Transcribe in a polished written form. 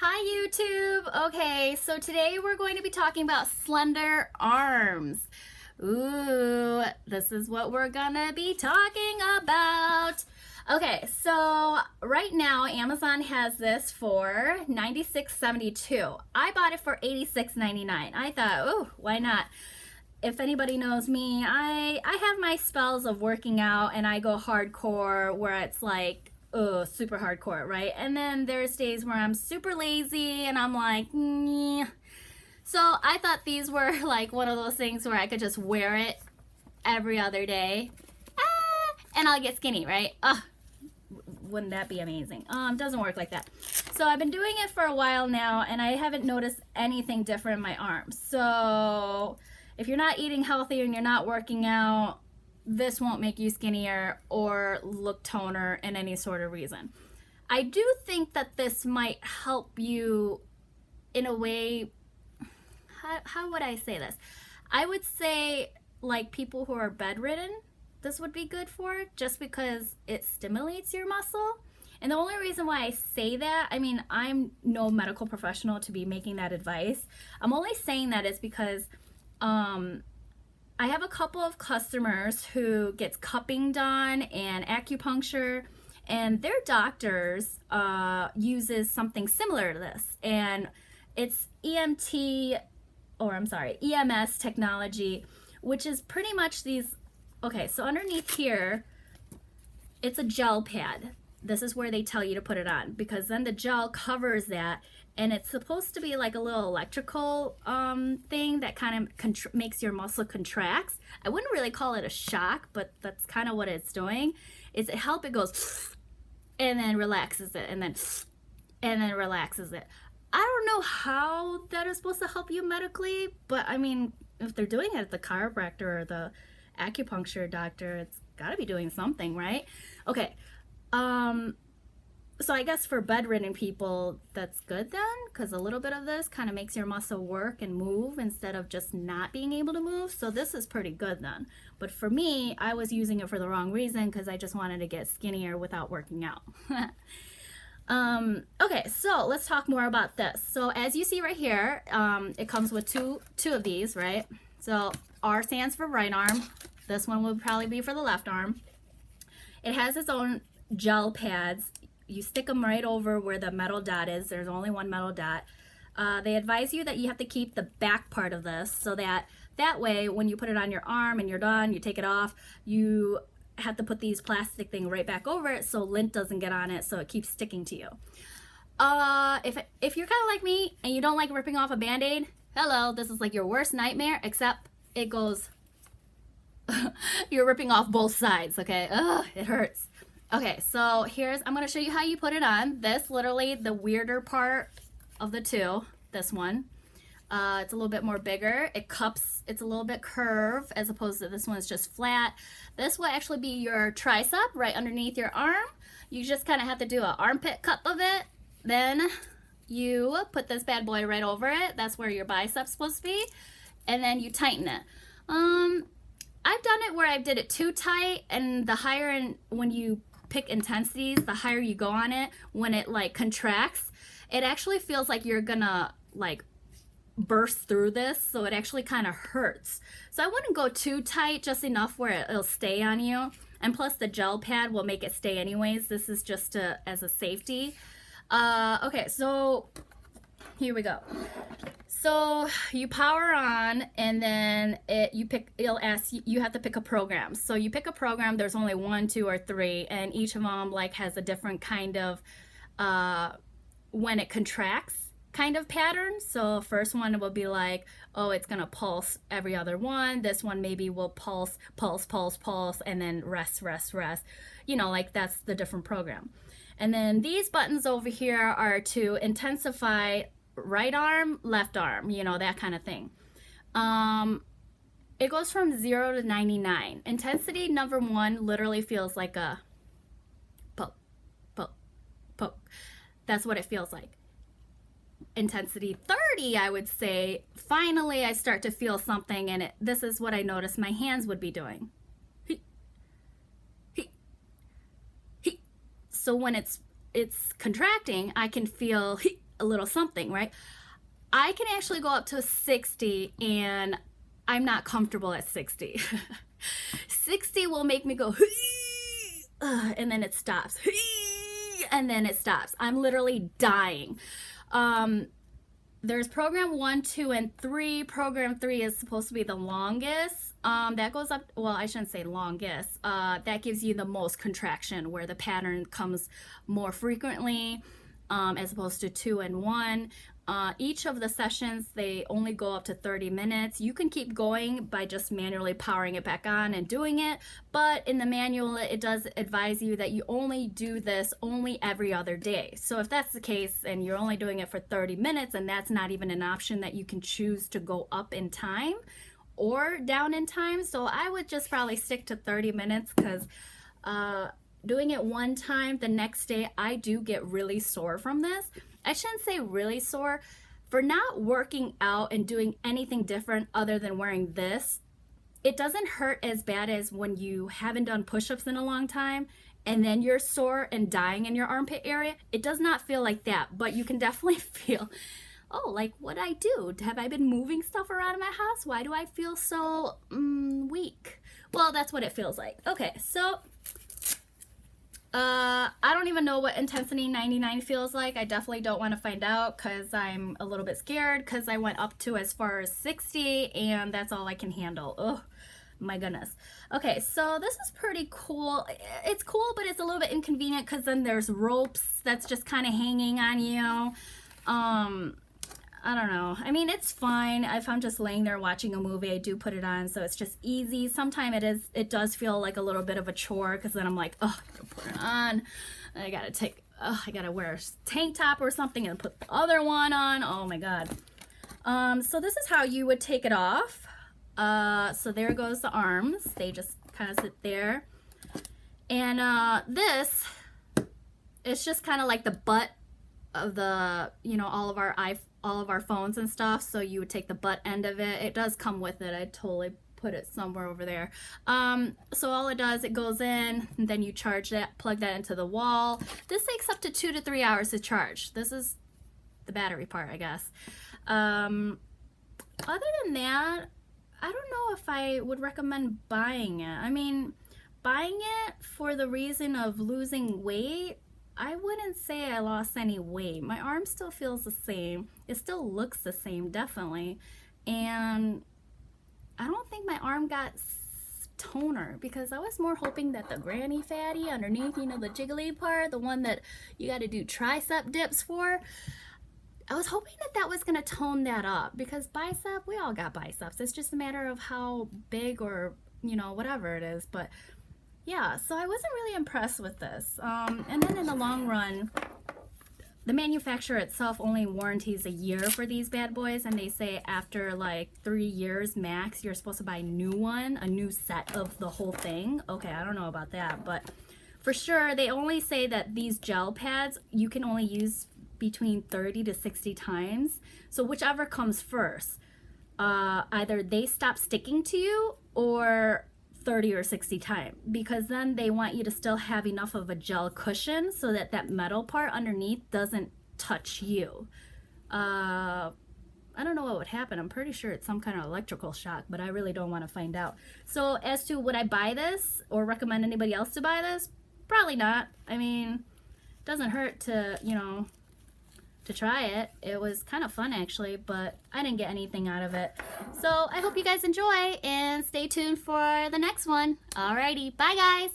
Hi YouTube! Okay, so today we're going to be talking about slender arms. Ooh, this is what we're gonna be talking about. Okay, so right now Amazon has this for $96.72. I bought it for $86.99. I thought, oh, why not? If anybody knows me, I have my spells of working out and I go hardcore where it's like, oh, super hardcore, right? And then there's days where I'm super lazy and I'm like, nyeh. So I thought these were like one of those things where I could just wear it every other day. And I'll get skinny, right? Wouldn't that be amazing? Doesn't work like that. So I've been doing it for a while now and I haven't noticed anything different in my arms. So if you're not eating healthy and you're not working out, this won't make you skinnier or look toner in any sort of reason. I do think that this might help you in a way. How would I say this? I would say like people who are bedridden, this would be good for, just because it stimulates your muscle. And the only reason why I say that, I mean, I'm no medical professional to be making that advice. I'm only saying that is because I have a couple of customers who gets cupping done and acupuncture, and their doctors uses something similar to this, and it's EMS technology, which is pretty much these. Okay, so underneath here, it's a gel pad. This is where they tell you to put it on, because then the gel covers that, and it's supposed to be like a little electrical thing that kind of makes your muscle contracts. I wouldn't really call it a shock, but that's kind of what it's doing. Is it goes and then relaxes it, and then relaxes it. I don't know how that is supposed to help you medically, but I mean, if they're doing it at the chiropractor or the acupuncture doctor, it's got to be doing something, right? Okay. So I guess for bedridden people, that's good then, because a little bit of this kind of makes your muscle work and move instead of just not being able to move. So this is pretty good then. But for me, I was using it for the wrong reason because I just wanted to get skinnier without working out. Okay, so let's talk more about this. So as you see right here, it comes with two of these, right? So R stands for right arm. This one would probably be for the left arm. It has its own gel pads. You stick them right over where the metal dot is. There's only one metal dot. They advise you that you have to keep the back part of this so that way when you put it on your arm and you're done, you take it off, you have to put these plastic thing right back over it so lint doesn't get on it, so it keeps sticking to you. If you're kind of like me and you don't like ripping off a Band-Aid, hello, this is like your worst nightmare, except it goes, you're ripping off both sides, okay? Ugh, it hurts. Okay, so I'm going to show you how you put it on. This, literally, the weirder part of the two, this one. It's a little bit more bigger. It cups, it's a little bit curved as opposed to this one is just flat. This will actually be your tricep right underneath your arm. You just kind of have to do an armpit cup of it. Then you put this bad boy right over it. That's where your bicep's supposed to be. And then you tighten it. I've done it where I did it too tight, and the higher when you pick intensities, the higher you go on it, when it like contracts, it actually feels like you're gonna like burst through this, so it actually kind of hurts. So I wouldn't go too tight, just enough where it'll stay on you, and plus the gel pad will make it stay anyways. This is just as a safety. Okay, so here we go. So you power on, and then it'll ask you have to pick a program. So you pick a program. There's only 1, 2, or 3, and each of them like has a different kind of when it contracts kind of pattern. So first one will be like, oh, it's gonna pulse every other one. This one maybe will pulse, pulse, pulse, pulse, and then rest, rest, rest. You know, like that's the different program. And then these buttons over here are to intensify right arm, left arm, you know, that kind of thing. It goes from 0 to 99. Intensity number 1 literally feels like a poke, poke, poke. That's what it feels like. Intensity 30, I would say, finally I start to feel something, and this is what I noticed my hands would be doing. So when it's contracting, I can feel a little something, right? I can actually go up to 60, and I'm not comfortable at 60. 60 will make me go, and then it stops, and then it stops. I'm literally dying. There's program 1, 2, and 3. Program 3 is supposed to be the longest. That goes up, well, I shouldn't say longest. That gives you the most contraction, where the pattern comes more frequently, as opposed to 2 and 1. Each of the sessions, they only go up to 30 minutes. You can keep going by just manually powering it back on and doing it, but in the manual, it does advise you that you only do this only every other day. So if that's the case and you're only doing it for 30 minutes, and that's not even an option that you can choose to go up in time or down in time, so I would just probably stick to 30 minutes, because doing it one time, the next day I do get really sore from this. I shouldn't say really sore. For not working out and doing anything different other than wearing this, it doesn't hurt as bad as when you haven't done push-ups in a long time and then you're sore and dying in your armpit area. It does not feel like that, but you can definitely feel, oh, like what I do? Have I been moving stuff around in my house? Why do I feel so weak? Well, that's what it feels like. Okay, so I don't even know what intensity 99 feels like. I definitely don't want to find out, because I'm a little bit scared, because I went up to as far as 60 and that's all I can handle. Oh my goodness. Okay, so this is pretty cool. It's cool, but it's a little bit inconvenient, because then there's ropes that's just kind of hanging on you. I don't know. I mean, it's fine. If I'm just laying there watching a movie, I do put it on, so it's just easy. Sometimes it does feel like a little bit of a chore, because then I'm like, oh, I gotta put it on. I gotta wear a tank top or something and put the other one on. Oh my God. So this is how you would take it off. So there goes the arms. They just kind of sit there. And this is just kind of like the butt of the, all of our phones and stuff. So you would take the butt end of it. It does come with it. I totally put it somewhere over there. So all it does, it goes in, and then you charge that, plug that into the wall. This takes up to 2 to 3 hours to charge. This is the battery part, I guess. Other than that, I don't know if I would recommend buying it. I mean, buying it for the reason of losing weight, I wouldn't say I lost any weight. My arm still feels the same. It still looks the same, definitely. And I don't think my arm got toner, because I was more hoping that the granny fatty underneath, the jiggly part, the one that you got to do tricep dips for, I was hoping that that was going to tone that up, because bicep, we all got biceps. It's just a matter of how big or, whatever it is. But yeah, so I wasn't really impressed with this. And then in the long run, the manufacturer itself only warranties a year for these bad boys, and they say after like 3 years max, you're supposed to buy a new set of the whole thing. Okay, I don't know about that, but for sure, they only say that these gel pads, you can only use between 30 to 60 times. So whichever comes first, either they stop sticking to you, or 30 or 60 times, because then they want you to still have enough of a gel cushion so that that metal part underneath doesn't touch you. I don't know what would happen. I'm pretty sure it's some kind of electrical shock, but I really don't want to find out. So as to would I buy this or recommend anybody else to buy this? Probably not. I mean, it doesn't hurt to, to try it. It was kind of fun actually, but I didn't get anything out of it. So I hope you guys enjoy, and stay tuned for the next one. Alrighty, bye guys!